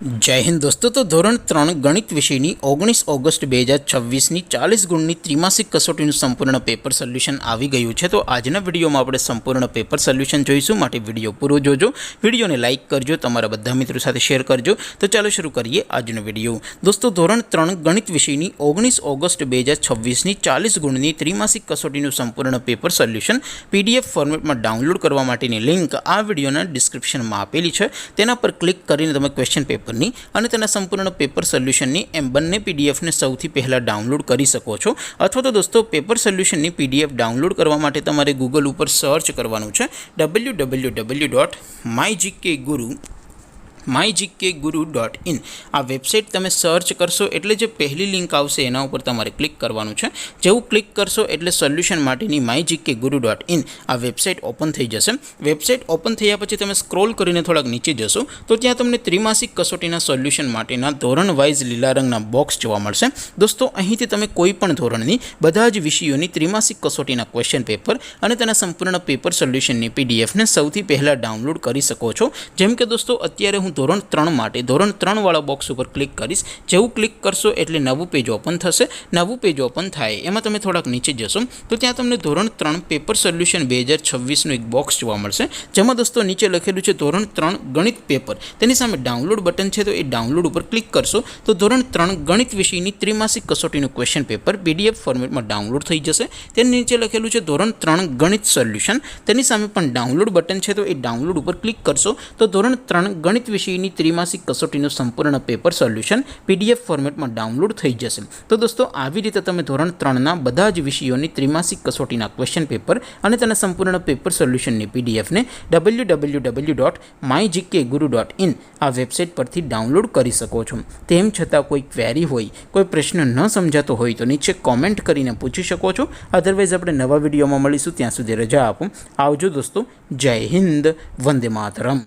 जय हिंद दोस्तों। तो धोरण 3 गणित विषयनी 19 ऑगस्ट 2026 40 गुणनी त्रिमासिक कसोटीનું સંપૂર્ણ પેપર સોલ્યુશન આવી ગયું છે। તો આજના વિડીયોમાં આપણે સંપૂર્ણ પેપર સોલ્યુશન જોઈશું, માટે વિડીયો પૂરો જોજો, વિડીયોને લાઇક કરજો, તમારા બધા મિત્રો સાથે શેર કરજો। તો ચાલો શરૂ કરીએ આજનો વિડીયો। દોસ્તો ધોરણ 3 ગણિત વિષયની 19 ઓગસ્ટ 2026 40 ગુણની ત્રિમાસિક કસોટીનું સંપૂર્ણ પેપર સોલ્યુશન PDF ફોર્મેટમાં ડાઉનલોડ કરવા માટેની લિંક આ વિડીયોના ડિસ્ક્રિપ્શનમાં આપેલી છે। તેના પર ક્લિક કરીને તમે ક્વેશ્ચન પેપર અને તેના સંપૂર્ણ પેપર સોલ્યુશનની એમ બંને પીડીએફને સૌથી પહેલાં ડાઉનલોડ કરી શકો છો। અથવા તો દોસ્તો પેપર સોલ્યુશનની પીડીએફ ડાઉનલોડ કરવા માટે તમારે ગૂગલ ઉપર સર્ચ કરવાનું છે www.mygkguru.in। આ વેબસાઇટ તમે સર્ચ કરશો એટલે જે પહેલી લિંક આવશે એના ઉપર તમારે ક્લિક કરવાનું છે। જેવું ક્લિક કરશો એટલે સોલ્યુશન માટેની mygkguru.in આ વેબસાઇટ ઓપન થઈ જશે। વેબસાઇટ ઓપન થયા પછી તમે સ્ક્રોલ કરીને થોડાક નીચે જશો તો ત્યાં તમને ત્રિમાસિક કસોટીના સોલ્યુશન માટેના ધોરણ વાઇઝ લીલા રંગના બોક્સ જોવા મળશે। દોસ્તો અહીંથી તમે કોઈ પણ ધોરણની બધા જ વિષયોની ત્રિમાસિક કસોટીના ક્વેશ્ચન પેપર અને તેના સંપૂર્ણ પેપર સોલ્યુશનની પીડીએફને સૌથી પહેલાં ડાઉનલોડ કરી શકો છો। જેમ કે દોસ્તો અત્યારે હું ધોરણ 3 માટે ધોરણ 3 વાળા બોક્સ ઉપર ક્લિક કરીશ। જેવું ક્લિક કરશો એટલે નવું પેજ ઓપન થશે। નવું પેજ ઓપન થાય એમાં તમે થોડાક નીચે જશો તો ત્યાં તમને ધોરણ 3 પેપર સોલ્યુશન 2026નું એક બોક્સ જોવા મળશે, જેમાં દોસ્તો નીચે લખેલું છે ધોરણ 3 ગણિત પેપર। તેની સામે ડાઉનલોડ બટન છે, તો એ ડાઉનલોડ ઉપર ક્લિક કરશો તો ધોરણ 3 ગણિત વિષયની ત્રિમાસિક કસોટીનું ક્વેશ્ચન પેપર PDF ફોર્મેટમાં ડાઉનલોડ થઈ જશે। તેની નીચે લખેલું છે ધોરણ 3 ગણિત સોલ્યુશન। તેની સામે પણ ડાઉનલોડ બટન છે, તો એ ડાઉનલોડ ઉપર ક્લિક કરશો તો ધોરણ 3 ગણિત વિષયની ત્રિમાસિક કસોટીનું સંપૂર્ણ પેપર સોલ્યુશન PDF ફોર્મેટમાં ડાઉનલોડ થઈ જશે। તો દોસ્તો આવી રીતે તમે ધોરણ 3ના બધા જ વિષયોની ત્રિમાસિક કસોટીના ક્વેશ્ચન પેપર અને તેના સંપૂર્ણ પેપર સોલ્યુશનની પીડીએફને www.mygkguru.in આ વેબસાઇટ પરથી ડાઉનલોડ કરી શકો છો। તેમ છતાં કોઈ ક્વેરી હોય, કોઈ પ્રશ્ન ન સમજાતો હોય તો નીચે કોમેન્ટ કરીને પૂછી શકો છો। અધરવાઇઝ આપણે નવા વિડીયોમાં મળીશું, ત્યાં સુધી રજા આપો। આવજો દોસ્તો, જય હિન્દ, વંદે માતરમ।